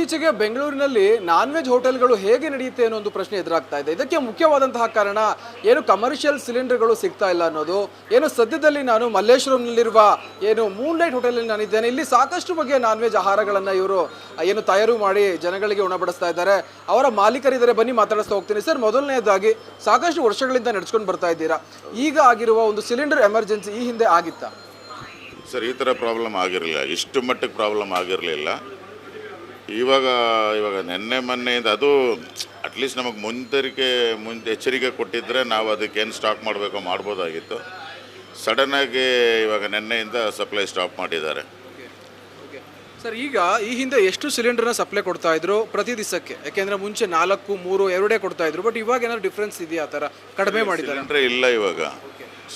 ಇತ್ತೀಚೆಗೆ ಬೆಂಗಳೂರಿನಲ್ಲಿ non veg ಹೋಟೆಲ್ಗಳು ಹೇಗೆ ನಡೆಯುತ್ತೆ ಅನ್ನೋ ಒಂದು ಪ್ರಶ್ನೆ ಎದುರಾಗ್ತಾ ಇದೆ. ಇದಕ್ಕೆ ಮುಖ್ಯವಾದಂತಹ ಕಾರಣ ಏನು ಕಮರ್ಷಿಯಲ್ ಸಿಲಿಂಡರ್ಗಳು ಸಿಗ್ತಾ ಇಲ್ಲ ಅನ್ನೋದು. ಏನು ಸದ್ಯದಲ್ಲಿ ನಾನು ಮಲ್ಲೇಶ್ವರಂನಲ್ಲಿರುವ ಏನು ಮೂನ್ಲೈಟ್ ಹೋಟೆಲಲ್ಲಿ ನಾನಿದ್ದೇನೆ. ಇಲ್ಲಿ ಸಾಕಷ್ಟು ಬಗೆಯ ನಾನ್ ವೆಜ್ ಆಹಾರಗಳನ್ನು ಇವರು ಏನು ತಯಾರು ಮಾಡಿ ಜನಗಳಿಗೆ ಉಣಬಡಿಸ್ತಾ ಇದ್ದಾರೆ. ಅವರ ಮಾಲೀಕರಿದ್ದಾರೆ, ಬನ್ನಿ ಮಾತಾಡಿಸ್ತಾ ಹೋಗ್ತೀನಿ. ಸರ್, ಮೊದಲನೇದಾಗಿ ಸಾಕಷ್ಟು ವರ್ಷಗಳಿಂದ ನಡೆಸ್ಕೊಂಡು ಬರ್ತಾ ಇದ್ದೀರಾ. ಈಗ ಆಗಿರುವ ಒಂದು ಸಿಲಿಂಡರ್ ಎಮರ್ಜೆನ್ಸಿ ಈ ಹಿಂದೆ ಆಗಿತ್ತಾ? ಸರ್, ಈ ಥರ ಪ್ರಾಬ್ಲಮ್ ಆಗಿರಲಿಲ್ಲ, ಇಷ್ಟು ಮಟ್ಟಿಗೆ ಪ್ರಾಬ್ಲಮ್ ಆಗಿರಲಿಲ್ಲ. ಇವಾಗ ನೆನ್ನೆ ಮೊನ್ನೆಯಿಂದ ಅದು ಅಟ್ಲೀಸ್ಟ್ ನಮಗೆ ಮುಂದೆ ಎಚ್ಚರಿಕೆ ಕೊಟ್ಟಿದ್ದರೆ ನಾವು ಅದಕ್ಕೇನು ಸ್ಟಾಕ್ ಮಾಡಬೇಕೋ ಮಾಡ್ಬೋದಾಗಿತ್ತು. ಸಡನ್ನಾಗಿ ಇವಾಗ ನೆನ್ನೆಯಿಂದ ಸಪ್ಲೈ ಸ್ಟಾಪ್ ಮಾಡಿದ್ದಾರೆ. ಸರ್, ಈಗ ಈ ಹಿಂದೆ ಎಷ್ಟು ಸಿಲಿಂಡರ್ನ ಸಪ್ಲೈ ಕೊಡ್ತಾ ಇದ್ರು ಪ್ರತಿ ದಿವಸಕ್ಕೆ? ಯಾಕೆಂದರೆ ಮುಂಚೆ 4, 3, 2 ಕೊಡ್ತಾ ಇದ್ರು. ಬಟ್ ಇವಾಗ ಏನಾದ್ರು ಡಿಫ್ರೆನ್ಸ್ ಇದೆಯಾ? ಆ ಥರ ಕಡಿಮೆ ಮಾಡಿದ್ದಾರೆ? ಸಿಲಿಂಡ್ರೇ ಇಲ್ಲ, ಇವಾಗ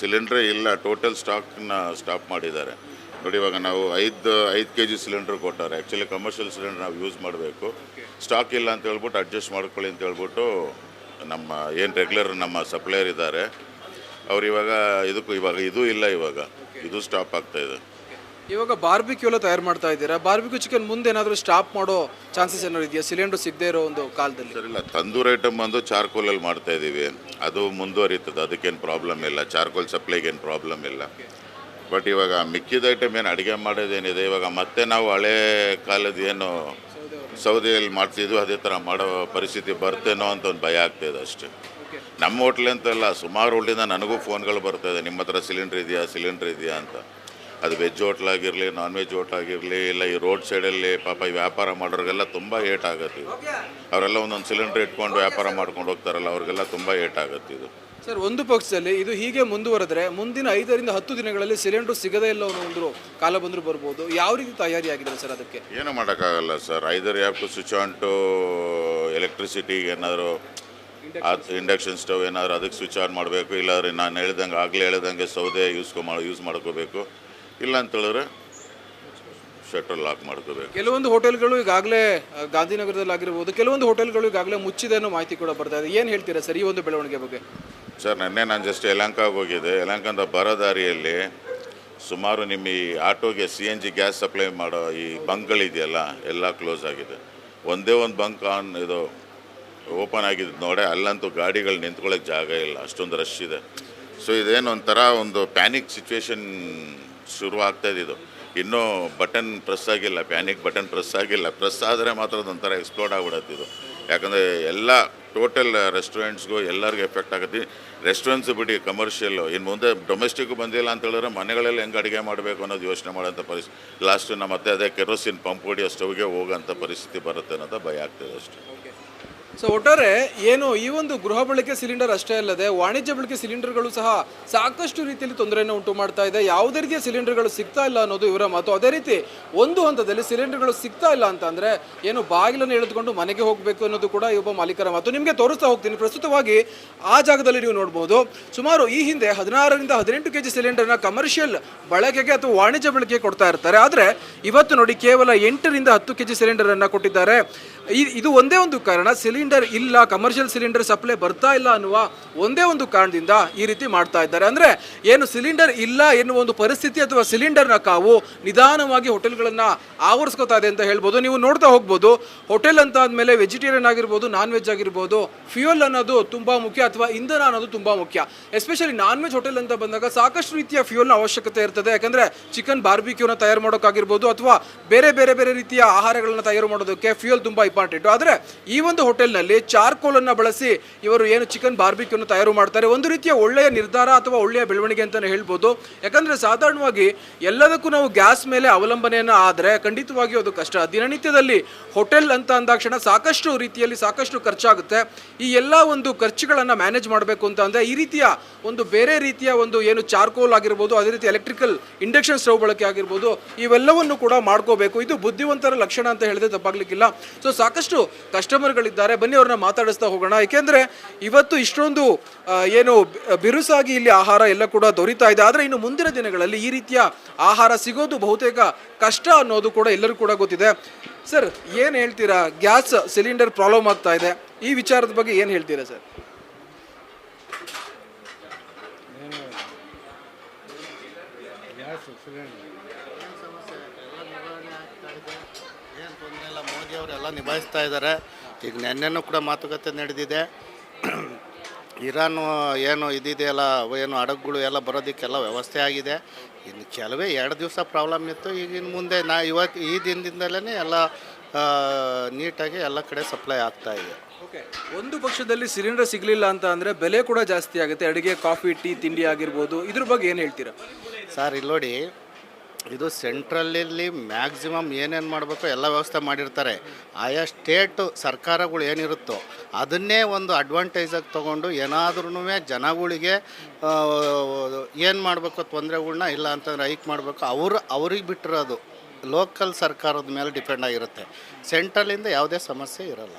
ಸಿಲಿಂಡ್ರೇ ಇಲ್ಲ, ಟೋಟಲ್ ಸ್ಟಾಕ್ನ ಸ್ಟಾಪ್ ಮಾಡಿದ್ದಾರೆ. ನೋಡಿ, ಇವಾಗ ನಾವು 5 kg ಸಿಲಿಂಡರ್ ಕೊಟ್ಟಾರೆ. ಆ್ಯಕ್ಚುಲಿ ಕಮರ್ಷಿಯಲ್ ಸಿಲಿಂಡರ್ ನಾವು ಯೂಸ್ ಮಾಡಬೇಕು. ಸ್ಟಾಕ್ ಇಲ್ಲ ಅಂತ ಹೇಳ್ಬಿಟ್ಟು ಅಡ್ಜಸ್ಟ್ ಮಾಡ್ಕೊಳ್ಳಿ ಅಂತ ಹೇಳ್ಬಿಟ್ಟು ನಮ್ಮ ಏನು ರೆಗ್ಯುಲರ್ ನಮ್ಮ ಸಪ್ಲೈಯರ್ ಇದ್ದಾರೆ ಅವ್ರು ಇವಾಗ ಇದು ಇಲ್ಲ, ಇವಾಗ ಇದು ಸ್ಟಾಪ್ ಆಗ್ತಾಯಿದೆ. ಇವಾಗ ಬಾರ್ಬಿಕ್ಯೂ ಎಲ್ಲ ತಯಾರು ಮಾಡ್ತಾ ಇದ್ದೀರಾ. ಬಾರ್ಬಿಕ್ಯೂ ಚಿಕನ್ ಮುಂದೆ ಏನಾದರೂ ಸ್ಟಾಪ್ ಮಾಡೋ ಚಾನ್ಸಸ್ ಏನಾದ್ರು ಇದೆಯಾ ಸಿಲಿಂಡರ್ ಸಿಗದೇ ಇರೋ ಒಂದು ಕಾಲದಲ್ಲಿ? ಸರ್, ಇಲ್ಲ, ತಂದೂರ್ ಐಟಮ್ ಬಂದು ಚಾರ್ಕೋಲಲ್ಲಿ ಮಾಡ್ತಾ ಇದ್ದೀವಿ. ಅದು ಮುಂದುವರಿತದೆ, ಅದಕ್ಕೇನು ಪ್ರಾಬ್ಲಮ್ ಇಲ್ಲ. ಚಾರ್ಕೋಲ್ ಸಪ್ಲೈಗೇನು ಪ್ರಾಬ್ಲಮ್ ಇಲ್ಲ. ಬಟ್ ಇವಾಗ ಮಿಕ್ಕಿದ ಐಟಮ್ ಏನು ಅಡುಗೆ ಮಾಡೋದೇನಿದೆ, ಇವಾಗ ಮತ್ತೆ ನಾವು ಹಳೆ ಕಾಲದ ಏನು ಸೌದೆಯಲ್ಲಿ ಮಾಡ್ತಿದ್ವಿ ಅದೇ ಥರ ಮಾಡೋ ಪರಿಸ್ಥಿತಿ ಬರ್ತೇನೋ ಅಂತ ಒಂದು ಭಯ ಆಗ್ತಾಯಿದೆ ಅಷ್ಟೇ. ನಮ್ಮ ಹೋಟ್ಲ್ ಅಂತಲ್ಲ, ಸುಮಾರು ಹೋಟ್ಲಿಂದ ನನಗೂ ಫೋನ್ಗಳು ಬರ್ತಾಯಿದೆ, ನಿಮ್ಮ ಹತ್ರ ಸಿಲಿಂಡ್ರ್ ಇದೆಯಾ ಅಂತ. ಅದು ವೆಜ್ ಹೋಟ್ಲಾಗಿರಲಿ, ನಾನ್ ವೆಜ್ ಹೋಟ್ಲಾಗಿರಲಿ, ಇಲ್ಲ ಈ ರೋಡ್ ಸೈಡಲ್ಲಿ ಪಾಪ ಈ ವ್ಯಾಪಾರ ಮಾಡೋರಿಗೆಲ್ಲ ತುಂಬ ಏಟ್ ಆಗುತ್ತೆ ಇದು. ಅವರೆಲ್ಲ ಒಂದೊಂದು ಸಿಲಿಂಡ್ರ್ ಇಟ್ಕೊಂಡು ವ್ಯಾಪಾರ ಮಾಡ್ಕೊಂಡು ಹೋಗ್ತಾರಲ್ಲ, ಅವ್ರಿಗೆಲ್ಲ ತುಂಬ ಏಟ್ ಆಗುತ್ತೆ ಇದು. ಸರ್, ಒಂದು ಪಕ್ಷದಲ್ಲಿ ಇದು ಹೀಗೆ ಮುಂದುವರೆದ್ರೆ ಮುಂದಿನ 5 ರಿಂದ 10 ದಿನಗಳಲ್ಲಿ ಸಿಲಿಂಡರ್ ಸಿಗದೇ ಇಲ್ಲ ಅನ್ನೋ ಒಂದು ಕಾಲ ಬಂದರೂ ಬರ್ಬೋದು. ಯಾವ ರೀತಿ ತಯಾರಿ ಆಗಿದೆ ಸರ್ ಅದಕ್ಕೆ? ಏನೂ ಮಾಡೋಕ್ಕಾಗಲ್ಲ sir. Either have to switch on to electricity, ಏನಾದರೂ ಇಂಡಕ್ಷನ್ ಸ್ಟವ್ ಏನಾದರೂ ಅದಕ್ಕೆ ಸ್ವಿಚ್ ಆನ್ ಮಾಡಬೇಕು. ಇಲ್ಲಾಂದರೆ ನಾನು ಆಗಲೇ ಹೇಳ್ದಂಗೆ ಸೌದೆ ಯೂಸ್ ಮಾಡ್ಕೋಬೇಕು. ಇಲ್ಲ ಅಂತ ಹೇಳಿದ್ರೆ ಶಟರ್ ಲಾಕ್ ಮಾಡ್ಕೋಬೇಕು. ಕೆಲವೊಂದು ಹೋಟೆಲ್ಗಳು ಈಗಾಗಲೇ ಗಾಂಧಿನಗರದಲ್ಲಿ ಆಗಿರ್ಬೋದು, ಕೆಲವೊಂದು ಹೋಟೆಲ್ಗಳು ಈಗಾಗಲೇ ಮುಚ್ಚಿದೆ ಅನ್ನೋ ಮಾಹಿತಿ ಕೂಡ ಬರ್ತಾ ಇದೆ. ಏನು ಹೇಳ್ತೀರಾ ಸರ್ ಈ ಒಂದು ಬೆಳವಣಿಗೆ ಬಗ್ಗೆ? ಸರ್, ನೆನ್ನೆ ನಾನು ಜಸ್ಟ್ ಯಲಹಂಕಕ್ಕೆ ಹೋಗಿದ್ದೆ. ಯಲಹಂಕದ ಬರೋ ದಾರಿಯಲ್ಲಿ ಸುಮಾರು ನಿಮ್ಮ ಈ ಆಟೋಗೆ CNG ಗ್ಯಾಸ್ ಸಪ್ಲೈ ಮಾಡೋ ಈ ಬಂಕ್ಗಳಿದೆಯಲ್ಲ, ಎಲ್ಲ ಕ್ಲೋಸ್ ಆಗಿದೆ. ಒಂದೇ ಒಂದು ಬಂಕ್ ಓಪನ್ ಆಗಿದ್ದು ನೋಡೆ, ಅಲ್ಲಂತೂ ಗಾಡಿಗಳು ನಿಂತ್ಕೊಳ್ಳೋಕೆ ಜಾಗ ಇಲ್ಲ, ಅಷ್ಟೊಂದು ರಶ್ ಇದೆ. ಸೊ ಇದೇನು ಒಂಥರ ಒಂದು ಪ್ಯಾನಿಕ್ ಸಿಚುವೇಶನ್ ಶುರು ಆಗ್ತಾಯಿದೆ. ಇದು ಇನ್ನೂ ಬಟನ್ ಪ್ರೆಸ್ ಆಗಿಲ್ಲ, ಪ್ಯಾನಿಕ್ ಬಟನ್ ಪ್ರೆಸ್ ಆಗಿಲ್ಲ. ಪ್ರೆಸ್ ಆದರೆ ಮಾತ್ರ ಅದೊಂಥರ ಎಕ್ಸ್ಪ್ಲೋಡ್ ಆಗಿಬಿಡತ್ತೆ ಇದು. ಯಾಕಂದರೆ ಎಲ್ಲ ಟೋಟಲ್ ರೆಸ್ಟೋರೆಂಟ್ಸ್ಗೂ ಎಲ್ಲರಿಗೂ ಎಫೆಕ್ಟ್ ಆಗುತ್ತೆ. ರೆಸ್ಟೋರೆಂಟ್ಸ್ ಬಿಡಿ, ಕಮರ್ಷಿಯಲ್ಲು ಇನ್ನು ಮುಂದೆ ಡೊಮೆಸ್ಟಿಕ್ಕು ಬಂದಿಲ್ಲ ಅಂತ ಹೇಳಿದ್ರೆ ಮನೆಗಳಲ್ಲಿ ಹೆಂಗೆ ಅಡುಗೆ ಮಾಡಬೇಕು ಅನ್ನೋದು ಯೋಚನೆ ಮಾಡೋಂಥ ಪರಿಸ್ಥಿತಿ. ಲಾಸ್ಟು ಮತ್ತೆ ಅದೇ ಕೆರೋಸಿನ್ ಪಂಪ್ ಹೊಡಿಯೋ ಸ್ಟವ್ಗೆ ಹೋಗೋಂಥ ಪರಿಸ್ಥಿತಿ ಬರುತ್ತೆ ಅನ್ನೋದು ಭಯ ಆಗ್ತದೆ ಅಷ್ಟೇ. ಸೊ ಒಟ್ಟಾರೆ ಏನು ಈ ಒಂದು ಗೃಹ ಬಳಕೆ ಸಿಲಿಂಡರ್ ಅಷ್ಟೇ ಅಲ್ಲದೆ ವಾಣಿಜ್ಯ ಬಳಕೆ ಸಿಲಿಂಡರ್ಗಳು ಸಹ ಸಾಕಷ್ಟು ರೀತಿಯಲ್ಲಿ ತೊಂದರೆಯನ್ನು ಉಂಟು ಮಾಡ್ತಾ ಇದೆ. ಯಾವುದೇ ರೀತಿಯ ಸಿಲಿಂಡರ್ಗಳು ಸಿಗ್ತಾ ಇಲ್ಲ ಅನ್ನೋದು ಇವರ ಮಾತು. ಅದೇ ರೀತಿ ಒಂದು ಹಂತದಲ್ಲಿ ಸಿಲಿಂಡರ್ಗಳು ಸಿಗ್ತಾ ಇಲ್ಲ ಅಂತಂದರೆ ಏನು ಬಾಗಿಲನ್ನು ಎಳೆದುಕೊಂಡು ಮನೆಗೆ ಹೋಗಬೇಕು ಅನ್ನೋದು ಕೂಡ ಒಬ್ಬ ಮಾಲೀಕರ ಮಾತು. ನಿಮಗೆ ತೋರಿಸ್ತಾ ಹೋಗ್ತೀನಿ. ಪ್ರಸ್ತುತವಾಗಿ ಆ ಜಾಗದಲ್ಲಿ ನೀವು ನೋಡ್ಬೋದು, ಸುಮಾರು ಈ ಹಿಂದೆ 16 ರಿಂದ 18 kg ಸಿಲಿಂಡರ್ನ ಕಮರ್ಷಿಯಲ್ ಬಳಕೆಗೆ ಅಥವಾ ವಾಣಿಜ್ಯ ಬಳಕೆಗೆ ಕೊಡ್ತಾ ಇರ್ತಾರೆ. ಆದರೆ ಇವತ್ತು ನೋಡಿ ಕೇವಲ 8 ರಿಂದ 10 kg ಸಿಲಿಂಡರನ್ನು ಕೊಟ್ಟಿದ್ದಾರೆ. ಇದು ಒಂದೇ ಒಂದು ಕಾರಣ, ಸಿಲಿಂಡರ್ ಇಲ್ಲ, ಕಮರ್ಷಿಯಲ್ ಸಿಲಿಂಡರ್ ಸಪ್ಲೈ ಬರ್ತಾ ಇಲ್ಲ ಅನ್ನುವ ಒಂದೇ ಒಂದು ಕಾರಣದಿಂದ ಈ ರೀತಿ ಮಾಡ್ತಾ ಇದ್ದಾರೆ. ಅಂದರೆ ಏನು ಸಿಲಿಂಡರ್ ಇಲ್ಲ ಎನ್ನುವ ಒಂದು ಪರಿಸ್ಥಿತಿ ಅಥವಾ ಸಿಲಿಂಡರ್ನ ಕಾವು ನಿಧಾನವಾಗಿ ಹೋಟೆಲ್ಗಳನ್ನು ಆವರಿಸ್ಕೋತಾ ಇದೆ ಅಂತ ಹೇಳ್ಬೋದು. ನೀವು ನೋಡ್ತಾ ಹೋಗ್ಬೋದು, ಹೋಟೆಲ್ ಅಂತ ಆದಮೇಲೆ ವೆಜಿಟೇರಿಯನ್ ಆಗಿರ್ಬೋದು, ನಾನ್ ವೆಜ್ ಆಗಿರ್ಬೋದು, ಫ್ಯೂಯಲ್ ಅನ್ನೋದು ತುಂಬ ಮುಖ್ಯ ಅಥವಾ ಇಂಧನ ಅನ್ನೋದು ತುಂಬ ಮುಖ್ಯ. ಎಸ್ಪೆಷಲಿ ನಾನ್ ವೆಜ್ ಹೋಟೆಲ್ ಅಂತ ಬಂದಾಗ ಸಾಕಷ್ಟು ರೀತಿಯ ಫ್ಯೂಯಲ್ನ ಅವಶ್ಯಕತೆ ಇರ್ತದೆ. ಯಾಕಂದರೆ ಚಿಕನ್ ಬಾರ್ಬಿಕ್ಯೂನ ತಯಾರು ಮಾಡೋಕ್ಕಾಗಿರ್ಬೋದು ಅಥವಾ ಬೇರೆ ಬೇರೆ ಬೇರೆ ರೀತಿಯ ಆಹಾರಗಳನ್ನ ತಯಾರು ಮಾಡೋದಕ್ಕೆ ಫ್ಯೂಯಲ್ ತುಂಬ ಇಂಪಾರ್ಟೆಂಟು. ಆದರೆ ಈ ಒಂದು ಹೋಟೆಲ್ನಲ್ಲಿ ಚಾರ್ಕೋಲನ್ನು ಬಳಸಿ ಇವರು ಏನು ಚಿಕನ್ ಬಾರ್ಬಿಕ್ಯೂನ ತಯಾರು ಮಾಡ್ತಾರೆ. ಒಂದು ರೀತಿಯ ಒಳ್ಳೆಯ ನಿರ್ಧಾರ ಅಥವಾ ಒಳ್ಳೆಯ ಬೆಳವಣಿಗೆ ಅಂತಲೇ ಹೇಳ್ಬೋದು. ಯಾಕಂದರೆ ಸಾಧಾರಣವಾಗಿ ಎಲ್ಲದಕ್ಕೂ ನಾವು ಗ್ಯಾಸ್ ಮೇಲೆ ಅವಲಂಬನೆಯನ್ನು ಆದರೆ ಖಂಡಿತವಾಗಿ ಅದು ಕಷ್ಟ. ದಿನನಿತ್ಯದಲ್ಲಿ ಹೋಟೆಲ್ ಅಂತ ಅಂದಾಕ್ಷಣ ಸಾಕಷ್ಟು ರೀತಿಯಲ್ಲಿ ಸಾಕಷ್ಟು ಖರ್ಚಾಗುತ್ತೆ. ಈ ಎಲ್ಲ ಒಂದು ಖರ್ಚುಗಳನ್ನು ಮ್ಯಾನೇಜ್ ಮಾಡಬೇಕು ಅಂತ ಅಂದರೆ ಈ ರೀತಿಯ ಒಂದು ಬೇರೆ ರೀತಿಯ ಒಂದು ಏನು ಚಾರ್ಕೋಲ್ ಆಗಿರ್ಬೋದು, ಅದೇ ರೀತಿ ಎಲೆಕ್ಟ್ರಿಕಲ್ ಇಂಡಕ್ಷನ್ ಸ್ಟವ್ ಬಳಕೆ ಆಗಿರ್ಬೋದು, ಇವೆಲ್ಲವನ್ನು ಕೂಡ ಮಾಡ್ಕೋಬೇಕು. ಇದು ಬುದ್ಧಿವಂತರ ಲಕ್ಷಣ ಅಂತ ಹೇಳಿದ್ರೆ ತಪ್ಪಾಗಲಿಕ್ಕಿಲ್ಲ. ಸೊ ಸಾಕಷ್ಟು ಕಸ್ಟಮರ್ಗಳಿದ್ದಾರೆ, ಬನ್ನಿ ಅವ್ರನ್ನ ಮಾತಾಡಿಸ್ತಾ ಹೋಗೋಣ. ಏಕೆಂದರೆ ಇವತ್ತು ಇಷ್ಟೊಂದು ಏನು ಬಿರುಸಾಗಿ ಇಲ್ಲಿ ಆಹಾರ ಎಲ್ಲ ಕೂಡ ದೊರೀತಾ ಇದೆ. ಆದರೆ ಇನ್ನು ಮುಂದಿನ ದಿನಗಳಲ್ಲಿ ಈ ರೀತಿಯ ಆಹಾರ ಸಿಗೋದು ಬಹುತೇಕ ಕಷ್ಟ ಅನ್ನೋದು ಕೂಡ ಎಲ್ಲರೂ ಕೂಡ ಗೊತ್ತಿದೆ. ಸರ್, ಏನು ಹೇಳ್ತೀರಾ? ಗ್ಯಾಸ್ ಸಿಲಿಂಡರ್ ಪ್ರಾಬ್ಲಮ್ ಆಗ್ತಾ ಇದೆ, ಈ ವಿಚಾರದ ಬಗ್ಗೆ ಏನು ಹೇಳ್ತೀರಾ ಸರ್? ಗ್ಯಾಸ್ ಸಿಲಿಂಡರ್ ಏನು ಸಮಸ್ಯೆ ಎಲ್ಲ ನಿರ್ವಹಣೆ ಆಗ್ತಾ ಇದೆ, ಏನು ತೊಂದರೆ ಇಲ್ಲ. ಮೋದಿ ಅವರೆಲ್ಲ ನಿಭಾಯಿಸ್ತಾ ಇದ್ದಾರೆ. ಈಗ ನೆನ್ನೆನೂ ಕೂಡ ಮಾತುಕತೆ ನಡೆದಿದೆ. ಇರಾನು ಏನು ಇದಿದೆಯಲ್ಲ, ಏನು ಹಡಗುಗಳು ಎಲ್ಲ ಬರೋದಕ್ಕೆಲ್ಲ ವ್ಯವಸ್ಥೆ ಆಗಿದೆ. ಇನ್ನು ಕೆಲವೇ 2 ದಿವಸ ಪ್ರಾಬ್ಲಮ್ ಇತ್ತು. ಈಗಿನ ಮುಂದೆ ಇವತ್ತು ಈ ದಿನದಿಂದಲೇ ಎಲ್ಲ ನೀಟಾಗಿ ಎಲ್ಲ ಕಡೆ ಸಪ್ಲೈ ಆಗ್ತಾ ಇದೆ. ಓಕೆ, ಒಂದು ಪಕ್ಷದಲ್ಲಿ ಸಿಲಿಂಡರ್ ಸಿಗಲಿಲ್ಲ ಅಂತ ಅಂದರೆ ಬೆಲೆ ಕೂಡ ಜಾಸ್ತಿ ಆಗುತ್ತೆ. ಅಡುಗೆ, ಕಾಫಿ, ಟೀ, ತಿಂಡಿ ಆಗಿರ್ಬೋದು. ಇದ್ರ ಬಗ್ಗೆ ಏನು ಹೇಳ್ತೀರಾ? ಸರ್ ಇಲ್ಲಿ ನೋಡಿ, ಇದು ಸೆಂಟ್ರಲಲ್ಲಿ ಮ್ಯಾಕ್ಸಿಮಮ್ ಏನೇನು ಮಾಡಬೇಕು ಎಲ್ಲ ವ್ಯವಸ್ಥೆ ಮಾಡಿರ್ತಾರೆ. ಆಯಾ ಸ್ಟೇಟು ಸರ್ಕಾರಗಳು ಏನಿರುತ್ತೋ ಅದನ್ನೇ ಒಂದು ಅಡ್ವಾಂಟೇಜಾಗಿ ತೊಗೊಂಡು ಏನಾದ್ರೂ ಜನಗಳಿಗೆ ಏನು ಮಾಡಬೇಕು ತೊಂದರೆಗಳ್ನ ಇಲ್ಲ ಅಂತಂದರೆ ಹೈಕ್ ಮಾಡಬೇಕು, ಅವ್ರಿಗೆ ಬಿಟ್ಟಿರೋದು ಲೋಕಲ್ ಸರ್ಕಾರದ ಮೇಲೆ ಡಿಪೆಂಡ್ ಆಗಿರುತ್ತೆ. ಸೆಂಟ್ರಲಿಂದ ಯಾವುದೇ ಸಮಸ್ಯೆ ಇರಲ್ಲ.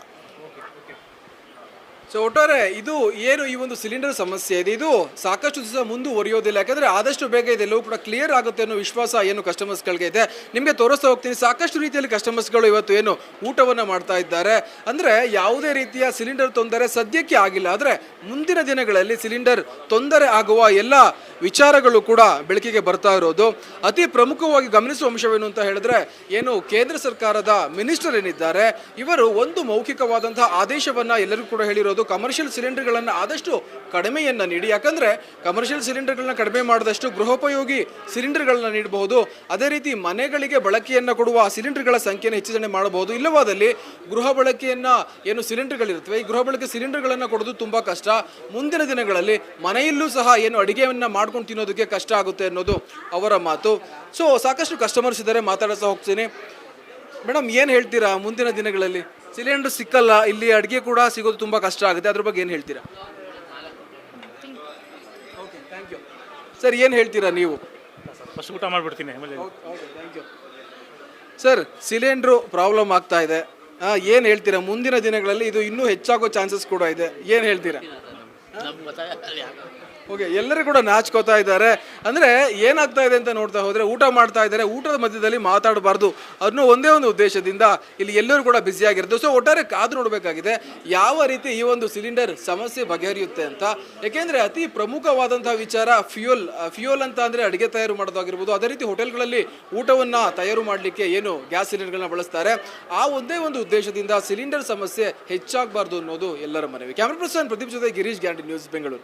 ಸೊ ಒಟ್ಟಾರೆ ಇದು ಏನು ಈ ಒಂದು ಸಿಲಿಂಡರ್ ಸಮಸ್ಯೆ ಇದೆ, ಇದು ಸಾಕಷ್ಟು ದಿವಸ ಮುಂದುವರಿಯೋದಿಲ್ಲ. ಯಾಕಂದರೆ ಆದಷ್ಟು ಬೇಗ ಇದೆಲ್ಲವೂ ಕೂಡ ಕ್ಲಿಯರ್ ಆಗುತ್ತೆ ಅನ್ನೋ ವಿಶ್ವಾಸ ಏನು ಕಸ್ಟಮರ್ಸ್ಗಳಿಗೆ ಇದೆ. ನಿಮಗೆ ತೋರಿಸ್ತಾ ಹೋಗ್ತೀನಿ, ಸಾಕಷ್ಟು ರೀತಿಯಲ್ಲಿ ಕಸ್ಟಮರ್ಸ್ಗಳು ಇವತ್ತು ಏನು ಊಟವನ್ನು ಮಾಡ್ತಾ ಇದ್ದಾರೆ. ಅಂದರೆ ಯಾವುದೇ ರೀತಿಯ ಸಿಲಿಂಡರ್ ತೊಂದರೆ ಸದ್ಯಕ್ಕೆ ಆಗಿಲ್ಲ. ಆದರೆ ಮುಂದಿನ ದಿನಗಳಲ್ಲಿ ಸಿಲಿಂಡರ್ ತೊಂದರೆ ಆಗುವ ಎಲ್ಲ ವಿಚಾರಗಳು ಕೂಡ ಬೆಳಕಿಗೆ ಬರ್ತಾ ಇರೋದು. ಅತಿ ಪ್ರಮುಖವಾಗಿ ಗಮನಿಸುವ ಅಂಶವೇನು ಅಂತ ಹೇಳಿದ್ರೆ, ಏನು ಕೇಂದ್ರ ಸರ್ಕಾರದ ಮಿನಿಸ್ಟರ್ ಏನಿದ್ದಾರೆ ಇವರು ಒಂದು ಮೌಖಿಕವಾದಂತಹ ಆದೇಶವನ್ನು ಎಲ್ಲರಿಗೂ ಕೂಡ ಹೇಳಿರೋದು, ಕಮರ್ಷಿಯಲ್ ಸಿಲಿಂಡರ್ಗಳನ್ನು ಆದಷ್ಟು ಕಡಿಮೆಯನ್ನು ನೀಡಿ. ಯಾಕಂದರೆ ಕಮರ್ಷಿಯಲ್ ಸಿಲಿಂಡರ್ಗಳನ್ನ ಕಡಿಮೆ ಮಾಡಿದಷ್ಟು ಗೃಹೋಪಯೋಗಿ ಸಿಲಿಂಡರ್ಗಳನ್ನ ನೀಡಬಹುದು. ಅದೇ ರೀತಿ ಮನೆಗಳಿಗೆ ಬಳಕೆಯನ್ನು ಕೊಡುವ ಸಿಲಿಂಡರ್ಗಳ ಸಂಖ್ಯೆಯನ್ನು ಹೆಚ್ಚಿಸಣೆ ಮಾಡಬಹುದು. ಇಲ್ಲವಾದಲ್ಲಿ ಗೃಹ ಬಳಕೆಯನ್ನು ಏನು ಸಿಲಿಂಡರ್ಗಳಿರ್ತವೆ, ಈ ಗೃಹ ಬಳಕೆ ಸಿಲಿಂಡರ್ಗಳನ್ನು ಕೊಡೋದು ತುಂಬ ಕಷ್ಟ. ಮುಂದಿನ ದಿನಗಳಲ್ಲಿ ಮನೆಯಲ್ಲೂ ಸಹ ಏನು ಅಡುಗೆಯನ್ನು ಮಾಡ್ಕೊಂಡು ತಿನ್ನೋದಕ್ಕೆ ಕಷ್ಟ ಆಗುತ್ತೆ ಅನ್ನೋದು ಅವರ ಮಾತು. ಸೊ ಸಾಕಷ್ಟು ಕಸ್ಟಮರ್ಸ್ ಇದ್ದಾರೆ, ಮಾತಾಡ್ತಾ ಹೋಗ್ತೀನಿ. ಮೇಡಮ್, ಏನು ಹೇಳ್ತೀರಾ? ಮುಂದಿನ ದಿನಗಳಲ್ಲಿ ಸಿಲಿಂಡರ್ ಸಿಕ್ಕಲ್ಲ, ಇಲ್ಲಿ ಅಡುಗೆ ಕೂಡ ಸಿಗೋದು ತುಂಬ ಕಷ್ಟ ಆಗುತ್ತೆ, ಅದ್ರ ಬಗ್ಗೆ ಏನು ಹೇಳ್ತೀರಾ? Okay, thank you sir. ಏನು ಹೇಳ್ತೀರಾ ನೀವು? ಫಸ್ಟ್ ಊಟ ಮಾಡಿಬಿಡ್ತೀನಿ ಆಮೇಲೆ. Thank you sir. Cylinder problem ಆಗ್ತಾ ಇದೆ, ಏನು ಹೇಳ್ತೀರಾ? ಮುಂದಿನ ದಿನಗಳಲ್ಲಿ ಇದು ಇನ್ನೂ ಹೆಚ್ಚಾಗೋ ಚಾನ್ಸಸ್ ಕೂಡ ಇದೆ, ಏನು ಹೇಳ್ತೀರಾ? ಓಕೆ, ಎಲ್ಲರೂ ಕೂಡ ನಾಚ್ಕೋತಾ ಇದ್ದಾರೆ. ಅಂದರೆ ಏನಾಗ್ತಾ ಇದೆ ಅಂತ ನೋಡ್ತಾ ಹೋದರೆ, ಊಟ ಮಾಡ್ತಾ ಇದ್ದಾರೆ, ಊಟದ ಮಧ್ಯದಲ್ಲಿ ಮಾತಾಡಬಾರ್ದು ಅನ್ನೋ ಒಂದೇ ಒಂದು ಉದ್ದೇಶದಿಂದ ಇಲ್ಲಿ ಎಲ್ಲರೂ ಕೂಡ ಬ್ಯುಸಿಯಾಗಿರೋದು. ಸೊ ಒಟ್ಟಾರೆ ಕಾದು ನೋಡಬೇಕಾಗಿದೆ ಯಾವ ರೀತಿ ಈ ಒಂದು ಸಿಲಿಂಡರ್ ಸಮಸ್ಯೆ ಬಗೆಹರಿಯುತ್ತೆ ಅಂತ. ಏಕೆಂದರೆ ಅತಿ ಪ್ರಮುಖವಾದಂತಹ ವಿಚಾರ ಫ್ಯೂಯಲ್ ಅಂತ ಅಂದರೆ ಅಡುಗೆ ತಯಾರು ಮಾಡೋದಾಗಿರ್ಬೋದು. ಅದೇ ರೀತಿ ಹೋಟೆಲ್ಗಳಲ್ಲಿ ಊಟವನ್ನು ತಯಾರು ಮಾಡಲಿಕ್ಕೆ ಏನು ಗ್ಯಾಸ್ ಸಿಲಿಂಡರ್ಗಳನ್ನ ಬಳಸ್ತಾರೆ, ಆ ಒಂದೇ ಒಂದು ಉದ್ದೇಶದಿಂದ ಸಿಲಿಂಡರ್ ಸಮಸ್ಯೆ ಹೆಚ್ಚಾಗಬಾರ್ದು ಅನ್ನೋದು ಎಲ್ಲರ ಮನವಿ. ಕ್ಯಾಮ್ರಾ ಪರ್ಸನ್ ಪ್ರದೀಪ್ ಜೊತೆ ಗಿರೀಶ್, ಗ್ಯಾರಂಟಿ ನ್ಯೂಸ್, ಬೆಂಗಳೂರು.